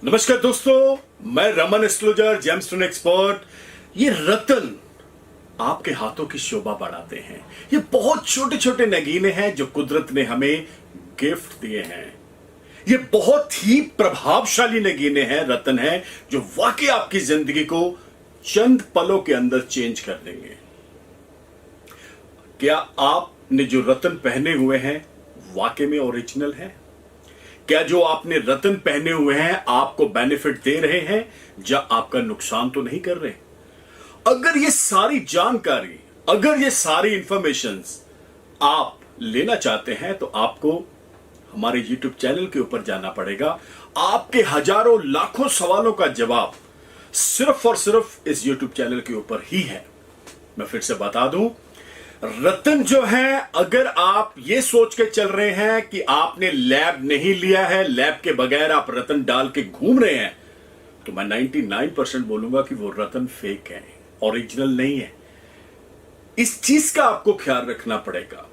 नमस्कार दोस्तों, मैं रमन एस्ट्रोलॉजर, जेमस्टोन एक्सपर्ट। ये रत्न आपके हाथों की शोभा बढ़ाते हैं। ये बहुत छोटे छोटे नगीने हैं जो कुदरत ने हमें गिफ्ट दिए हैं। ये बहुत ही प्रभावशाली नगीने हैं, रत्न हैं जो वाकई आपकी जिंदगी को चंद पलों के अंदर चेंज कर देंगे। क्या आपने जो रत्न पहने हुए हैं वाकई में ओरिजिनल है? क्या जो आपने रत्न पहने हुए हैं आपको बेनिफिट दे रहे हैं या आपका नुकसान तो नहीं कर रहे? अगर ये सारी जानकारी, अगर ये सारी इंफॉर्मेशंस आप लेना चाहते हैं तो आपको हमारे YouTube चैनल के ऊपर जाना पड़ेगा। आपके हजारों लाखों सवालों का जवाब सिर्फ और सिर्फ इस YouTube चैनल के ऊपर ही है। मैं फिर से बता दूं, रत्न जो है, अगर आप ये सोच के चल रहे हैं कि आपने लैब नहीं लिया है, लैब के बगैर आप रत्न डाल के घूम रहे हैं, तो मैं 99% बोलूंगा कि वो रत्न फेक है, ओरिजिनल नहीं है। इस चीज का आपको ख्याल रखना पड़ेगा।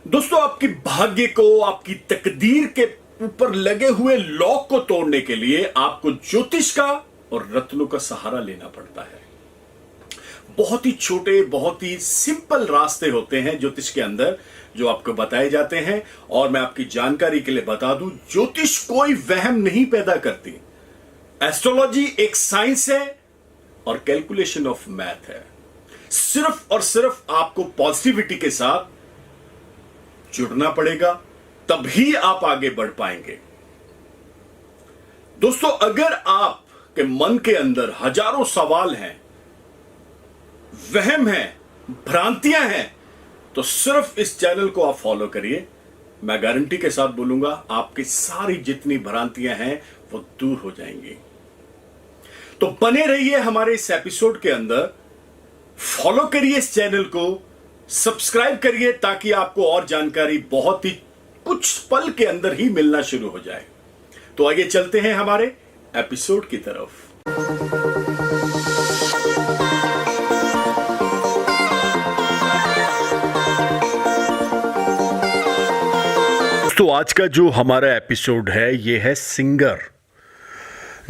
दोस्तों, आपकी भाग्य को, आपकी तकदीर के ऊपर लगे हुए लॉक को तोड़ने के लिए आपको ज्योतिष का और रत्नों का सहारा लेना पड़ता है। बहुत ही छोटे, बहुत ही सिंपल रास्ते होते हैं ज्योतिष के अंदर जो आपको बताए जाते हैं। और मैं आपकी जानकारी के लिए बता दूं, ज्योतिष कोई वहम नहीं पैदा करती। एस्ट्रोलॉजी एक साइंस है और कैलकुलेशन ऑफ मैथ है। सिर्फ और सिर्फ आपको पॉजिटिविटी के साथ जुड़ना पड़ेगा, तभी आप आगे बढ़ पाएंगे। दोस्तों, अगर आपके मन के अंदर हजारों सवाल हैं, वहम है, भ्रांतियां हैं, तो सिर्फ इस चैनल को आप फॉलो करिए। मैं गारंटी के साथ बोलूंगा आपकी सारी जितनी भ्रांतियां हैं वो दूर हो जाएंगी। तो बने रहिए हमारे इस एपिसोड के अंदर, फॉलो करिए इस चैनल को, सब्सक्राइब करिए ताकि आपको और जानकारी बहुत ही कुछ पल के अंदर ही मिलना शुरू हो जाए। तो आइए चलते हैं हमारे एपिसोड की तरफ। तो आज का जो हमारा एपिसोड है ये है सिंगर।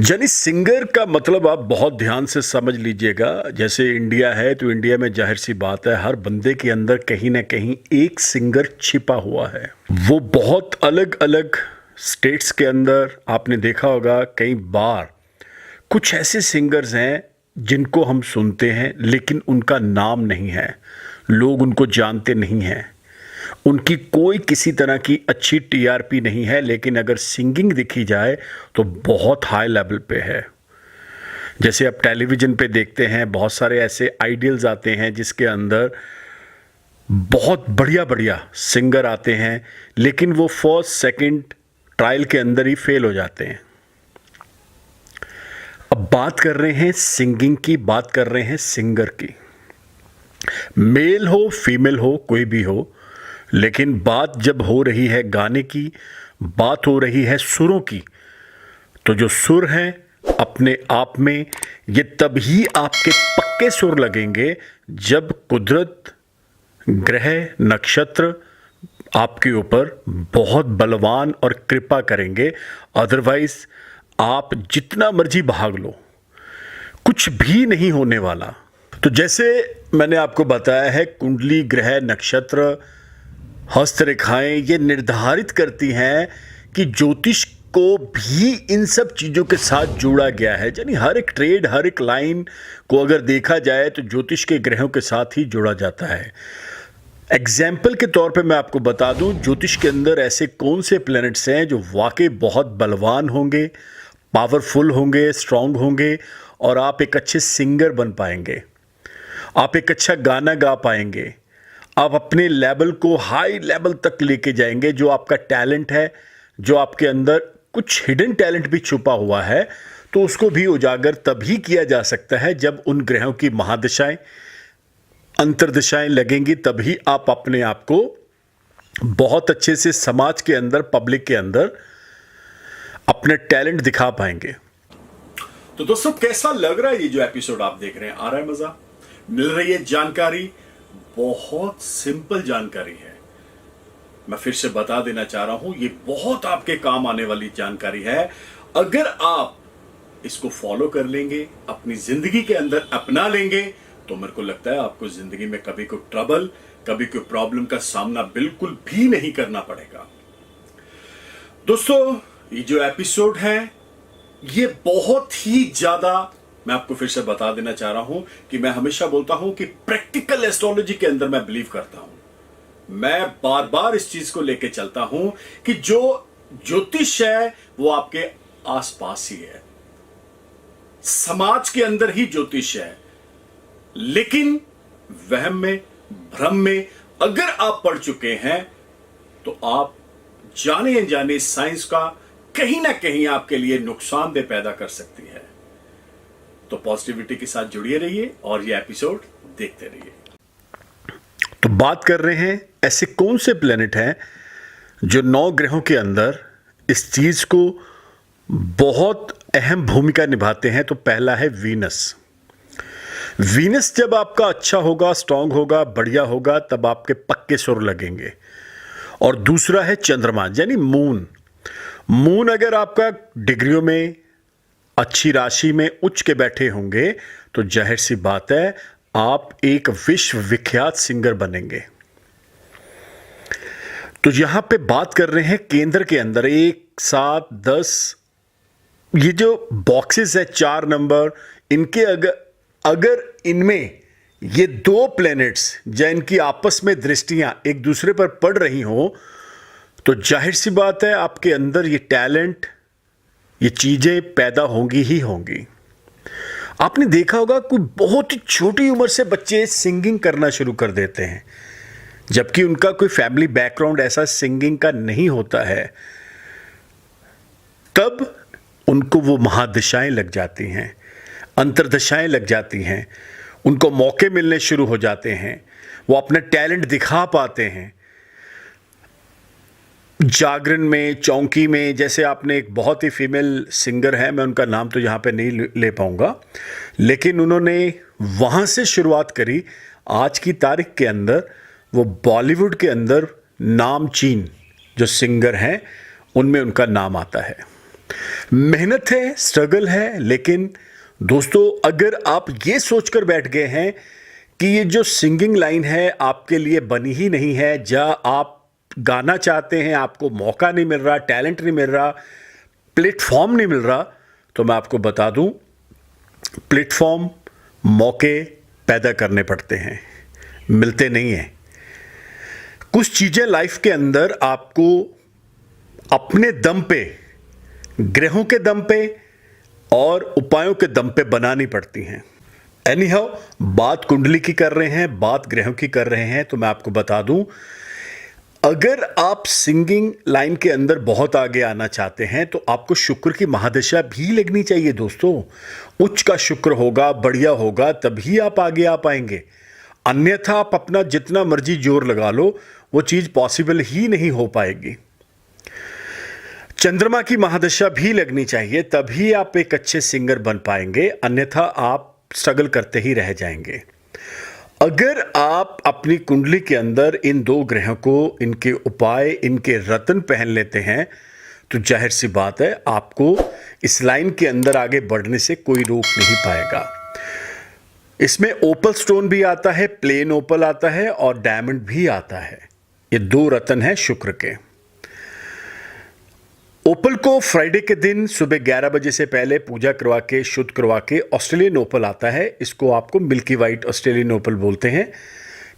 यानी सिंगर का मतलब आप बहुत ध्यान से समझ लीजिएगा। जैसे इंडिया है तो इंडिया में जाहिर सी बात है हर बंदे के अंदर कहीं ना कहीं एक सिंगर छिपा हुआ है। वो बहुत अलग अलग स्टेट्स के अंदर आपने देखा होगा कई बार कुछ ऐसे सिंगर्स हैं जिनको हम सुनते हैं लेकिन उनका नाम नहीं है, लोग उनको जानते नहीं हैं, उनकी कोई किसी तरह की अच्छी टीआरपी नहीं है, लेकिन अगर सिंगिंग देखी जाए तो बहुत हाई लेवल पे है। जैसे आप टेलीविज़न पे देखते हैं बहुत सारे ऐसे आइडियल्स आते हैं जिसके अंदर बहुत बढ़िया बढ़िया सिंगर आते हैं, लेकिन वो फर्स्ट सेकंड ट्रायल के अंदर ही फेल हो जाते हैं। अब बात कर रहे हैं सिंगिंग की, बात कर रहे हैं सिंगर की। मेल हो फीमेल हो कोई भी हो, लेकिन बात जब हो रही है गाने की, बात हो रही है सुरों की, तो जो सुर हैं अपने आप में ये तभी आपके पक्के सुर लगेंगे जब कुदरत, ग्रह, नक्षत्र आपके ऊपर बहुत बलवान और कृपा करेंगे। अदरवाइज आप जितना मर्जी भाग लो, कुछ भी नहीं होने वाला। तो जैसे मैंने आपको बताया है, कुंडली, ग्रह, नक्षत्र, हस्तरेखाएं ये निर्धारित करती हैं कि ज्योतिष को भी इन सब चीज़ों के साथ जोड़ा गया है। यानी हर एक ट्रेड, हर एक लाइन को अगर देखा जाए तो ज्योतिष के ग्रहों के साथ ही जोड़ा जाता है। एग्जाम्पल के तौर पे मैं आपको बता दूं, ज्योतिष के अंदर ऐसे कौन से प्लैनेट्स हैं जो वाकई बहुत बलवान होंगे, पावरफुल होंगे, स्ट्रांग होंगे और आप एक अच्छे सिंगर बन पाएंगे, आप एक अच्छा गाना गा पाएंगे, आप अपने लेवल को हाई लेवल तक लेके जाएंगे। जो आपका टैलेंट है, जो आपके अंदर कुछ हिडन टैलेंट भी छुपा हुआ है, तो उसको भी उजागर तभी किया जा सकता है जब उन ग्रहों की महादशाएं, अंतर्दशाएं लगेंगी। तभी आप अपने आप को बहुत अच्छे से समाज के अंदर, पब्लिक के अंदर अपने टैलेंट दिखा पाएंगे। तो दोस्तों, कैसा लग रहा है ये जो एपिसोड आप देख रहे हैं? आ रहा है मजा? मिल रही है जानकारी? बहुत सिंपल जानकारी है। मैं फिर से बता देना चाह रहा हूं, ये बहुत आपके काम आने वाली जानकारी है। अगर आप इसको फॉलो कर लेंगे, अपनी जिंदगी के अंदर अपना लेंगे, तो मेरे को लगता है आपको जिंदगी में कभी कोई ट्रबल, कभी कोई प्रॉब्लम का सामना बिल्कुल भी नहीं करना पड़ेगा। दोस्तों, ये जो एपिसोड है ये बहुत ही ज्यादा, मैं आपको फिर से बता देना चाह रहा हूं कि मैं हमेशा बोलता हूं कि प्रैक्टिकल एस्ट्रोलॉजी के अंदर मैं बिलीव करता हूं। मैं बार बार इस चीज को लेके चलता हूं कि जो ज्योतिष है वो आपके आसपास ही है, समाज के अंदर ही ज्योतिष है। लेकिन वहम में, भ्रम में अगर आप पढ़ चुके हैं तो आप जाने अनजाने साइंस का कहीं ना कहीं आपके लिए नुकसानदेह पैदा कर सकती है। तो पॉजिटिविटी के साथ जुड़िए रहिए और ये एपिसोड देखते रहिए। तो बात कर रहे हैं ऐसे कौन से प्लेनेट हैं जो 9 ग्रहों के अंदर इस चीज को बहुत अहम भूमिका निभाते हैं। तो पहला है वीनस। वीनस जब आपका अच्छा होगा, स्ट्रांग होगा, बढ़िया होगा, तब आपके पक्के सुर लगेंगे। और दूसरा है चंद्रमा यानी मून। मून अगर आपका डिग्रियों में, अच्छी राशि में उच्च के बैठे होंगे तो जाहिर सी बात है आप एक विश्व विख्यात सिंगर बनेंगे। तो यहां पे बात कर रहे हैं केंद्र के अंदर 1, 7, 10, ये जो बॉक्सेस है 4 नंबर, इनके अगर इनमें ये 2 प्लैनेट्स या इनकी आपस में दृष्टियां एक दूसरे पर पड़ रही हो तो जाहिर सी बात है आपके अंदर ये टैलेंट, ये चीजें पैदा होंगी ही होंगी। आपने देखा होगा कोई बहुत ही छोटी उम्र से बच्चे सिंगिंग करना शुरू कर देते हैं, जबकि उनका कोई फैमिली बैकग्राउंड ऐसा सिंगिंग का नहीं होता है। तब उनको वो महादशाएं लग जाती हैं, अंतर्दशाएं लग जाती हैं, उनको मौके मिलने शुरू हो जाते हैं, वो अपना टैलेंट दिखा पाते हैं। जागरण में, चौंकी में, जैसे आपने एक बहुत ही फीमेल सिंगर है, मैं उनका नाम तो यहाँ पे नहीं ले पाऊँगा, लेकिन उन्होंने वहाँ से शुरुआत करी। आज की तारीख के अंदर वो बॉलीवुड के अंदर नामचीन जो सिंगर हैं उनमें उनका नाम आता है। मेहनत है, स्ट्रगल है, लेकिन दोस्तों अगर आप ये सोचकर बैठ गए हैं कि ये जो सिंगिंग लाइन है आपके लिए बनी ही नहीं है, या आप गाना चाहते हैं, आपको मौका नहीं मिल रहा, टैलेंट नहीं मिल रहा, प्लेटफॉर्म नहीं मिल रहा, तो मैं आपको बता दूं प्लेटफॉर्म, मौके पैदा करने पड़ते हैं, मिलते नहीं हैं। कुछ चीज़ें लाइफ के अंदर आपको अपने दम पे, ग्रहों के दम पे और उपायों के दम पे बनानी पड़ती हैं। एनीहाउ, बात कुंडली की कर रहे हैं, बात ग्रहों की कर रहे हैं, तो मैं आपको बता दूं अगर आप सिंगिंग लाइन के अंदर बहुत आगे आना चाहते हैं तो आपको शुक्र की महादशा भी लगनी चाहिए दोस्तों। उच्च का शुक्र होगा, बढ़िया होगा, तभी आप आगे आ पाएंगे। अन्यथा आप अपना जितना मर्जी जोर लगा लो, वो चीज पॉसिबल ही नहीं हो पाएगी। चंद्रमा की महादशा भी लगनी चाहिए, तभी आप एक अच्छे सिंगर बन पाएंगे, अन्यथा आप स्ट्रगल करते ही रह जाएंगे। अगर आप अपनी कुंडली के अंदर इन 2 ग्रहों को, इनके उपाय, इनके रत्न पहन लेते हैं तो जाहिर सी बात है आपको इस लाइन के अंदर आगे बढ़ने से कोई रोक नहीं पाएगा। इसमें ओपल स्टोन भी आता है, प्लेन ओपल आता है और डायमंड भी आता है। ये 2 रत्न हैं शुक्र के। ओपल को फ्राइडे के दिन सुबह 11 बजे से पहले पूजा करवा के, शुद्ध करवा के ऑस्ट्रेलियन ओपल आता है, इसको आपको मिल्की वाइट ऑस्ट्रेलियन ओपल बोलते हैं,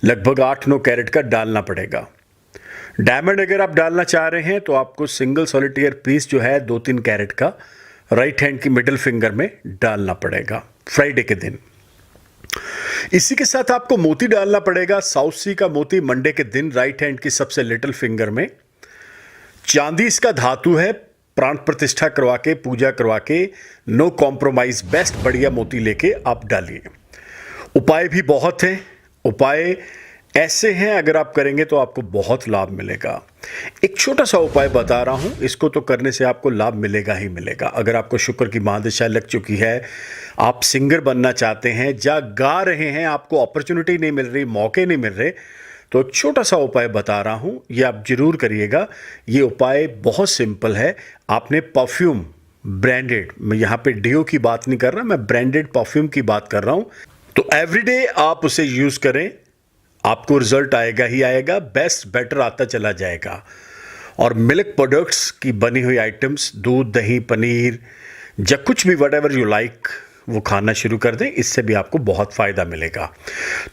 लगभग 8-9 कैरेट का डालना पड़ेगा। डायमंड अगर आप डालना चाह रहे हैं तो आपको सिंगल सॉलिटेयर पीस जो है 2-3 कैरेट का राइट हैंड की मिडिल फिंगर में डालना पड़ेगा फ्राइडे के दिन। इसी के साथ आपको मोती डालना पड़ेगा, साउथ सी का मोती मंडे के दिन राइट हैंड की सबसे लिटिल फिंगर में। चांदी इसका धातु है, प्राण प्रतिष्ठा करवा के, पूजा करवा के, नो कॉम्प्रोमाइज, बेस्ट बढ़िया मोती लेके आप डालिए। उपाय भी बहुत हैं, उपाय ऐसे हैं अगर आप करेंगे तो आपको बहुत लाभ मिलेगा। एक छोटा सा उपाय बता रहा हूं, इसको तो करने से आपको लाभ मिलेगा ही मिलेगा। अगर आपको शुक्र की महादशा लग चुकी है, आप सिंगर बनना चाहते हैं, या गा रहे हैं, आपको अपॉर्चुनिटी नहीं मिल रही, मौके नहीं मिल रहे, तो एक छोटा सा उपाय बता रहा हूँ, ये आप जरूर करिएगा। ये उपाय बहुत सिंपल है। आपने परफ्यूम ब्रांडेड, मैं यहाँ पे डीओ की बात नहीं कर रहा, मैं ब्रांडेड परफ्यूम की बात कर रहा हूँ। तो एवरीडे आप उसे यूज करें, आपको रिजल्ट आएगा ही आएगा, बेस्ट बेटर आता चला जाएगा। और मिल्क प्रोडक्ट्स की बनी हुई आइटम्स, दूध, दही, पनीर, या कुछ भी वट एवर यू लाइक, वो खाना शुरू कर दें, इससे भी आपको बहुत फ़ायदा मिलेगा।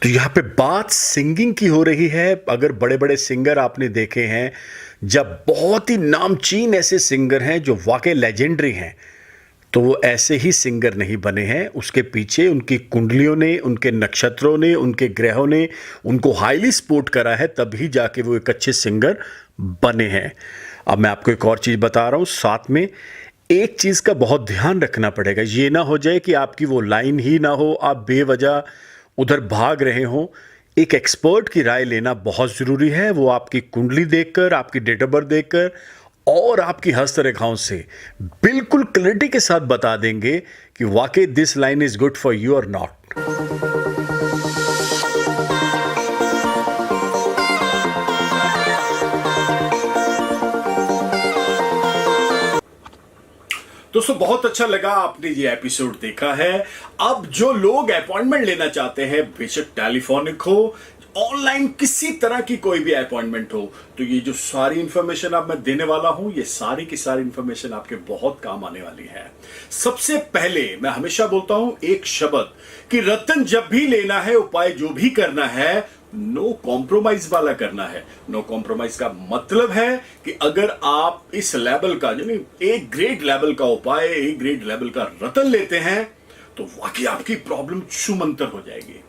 तो यहाँ पे बात सिंगिंग की हो रही है। अगर बड़े बड़े सिंगर आपने देखे हैं, जब बहुत ही नामचीन ऐसे सिंगर हैं जो वाकई लेजेंडरी हैं, तो वो ऐसे ही सिंगर नहीं बने हैं। उसके पीछे उनकी कुंडलियों ने, उनके नक्षत्रों ने, उनके ग्रहों ने उनको हाईली सपोर्ट करा है, तभी जाके वो एक अच्छे सिंगर बने हैं। अब मैं आपको एक और चीज़ बता रहा हूँ, साथ में एक चीज़ का बहुत ध्यान रखना पड़ेगा। ये ना हो जाए कि आपकी वो लाइन ही ना हो, आप बेवजह उधर भाग रहे हों। एक एक्सपर्ट की राय लेना बहुत ज़रूरी है। वो आपकी कुंडली देखकर, आपकी डेट ऑफ बर्थ देखकर और आपकी हस्तरेखाओं से बिल्कुल क्लैरिटी के साथ बता देंगे कि वाकई this line is good for you और नॉट। दोस्तों, बहुत अच्छा लगा आपने ये एपिसोड देखा है। अब जो लोग अपॉइंटमेंट लेना चाहते हैं, बेशक टेलीफोनिक हो, ऑनलाइन किसी तरह की कोई भी अपॉइंटमेंट हो, तो ये जो सारी इंफॉर्मेशन अब मैं देने वाला हूं, ये सारी की सारी इंफॉर्मेशन आपके बहुत काम आने वाली है। सबसे पहले मैं हमेशा बोलता हूं एक शब्द कि रतन जब भी लेना है, उपाय जो भी करना है, नो कॉम्प्रोमाइज वाला करना है। नो कॉम्प्रोमाइज का मतलब है कि अगर आप इस लेवल का, यानी एक ग्रेड लेवल का उपाय, एक ग्रेड लेवल का रतन लेते हैं, तो वाकई आपकी प्रॉब्लम छूमंतर हो जाएगी।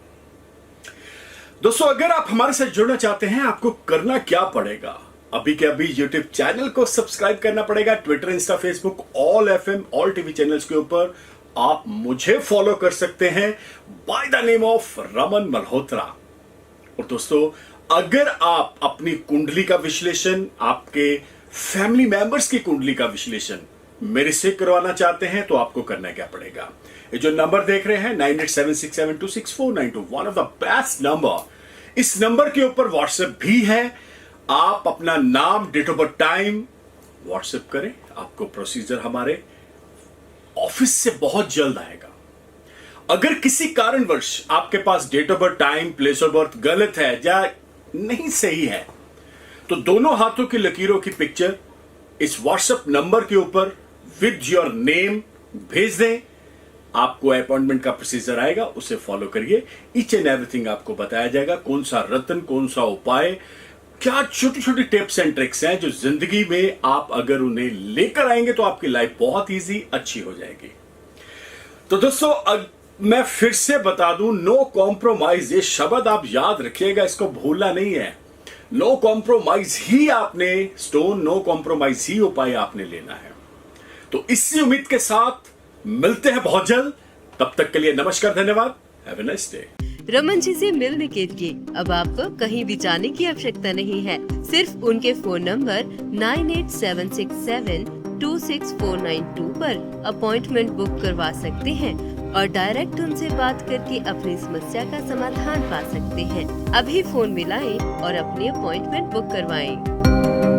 दोस्तों, अगर आप हमारे साथ जुड़ना चाहते हैं, आपको करना क्या पड़ेगा? अभी के अभी यूट्यूब चैनल को सब्सक्राइब करना पड़ेगा। Twitter, Insta, Facebook, all FM, all TV channels के ऊपर आप मुझे फॉलो कर सकते हैं by the name of Raman Malhotra. और दोस्तों, अगर आप अपनी कुंडली का विश्लेषण, आपके फैमिली मेंबर्स की कुंडली का विश्लेषण मेरे से करवाना चाहते हैं, तो आपको करना क्या पड़ेगा? ये जो नंबर देख रहे हैं 9876726492, one of the best number. इस नंबर के ऊपर व्हाट्सएप भी है। आप अपना नाम, date of birth, time WhatsApp करें, आपको प्रोसीजर हमारे ऑफिस से बहुत जल्द आएगा। अगर किसी कारणवश आपके पास date of birth, time, place of birth गलत है या नहीं सही है, तो दोनों हाथों की लकीरों की पिक्चर इस व्हाट्सएप नंबर के ऊपर विद योर नेम भेज दें। आपको अपॉइंटमेंट का प्रोसीजर आएगा, उसे फॉलो करिए। ईच एंड एवरीथिंग आपको बताया जाएगा, कौन सा रतन, कौन सा उपाय, क्या छोटी छोटी टिप्स एंड ट्रिक्स हैं जो जिंदगी में आप अगर उन्हें लेकर आएंगे तो आपकी लाइफ बहुत इजी, अच्छी हो जाएगी। तो दोस्तों, मैं फिर से बता दूं, नो कॉम्प्रोमाइज, ये शब्द आप याद रखिएगा, इसको भूलना नहीं है। नो कॉम्प्रोमाइज ही आपने स्टोन, नो कॉम्प्रोमाइज ही उपाय आपने लेना है। तो इसी उम्मीद के साथ मिलते हैं बहुत जल्द। तब तक के लिए नमस्कार, धन्यवाद, have a nice day. Raman ji से मिलने के लिए अब आपको कहीं भी जाने की आवश्यकता नहीं है। सिर्फ उनके फोन नंबर 9876726492 पर अपॉइंटमेंट बुक करवा सकते हैं और डायरेक्ट उनसे बात करके अपनी समस्या का समाधान पा सकते हैं। अभी फोन मिलाएं और अपनी अपॉइंटमेंट बुक करवाएं।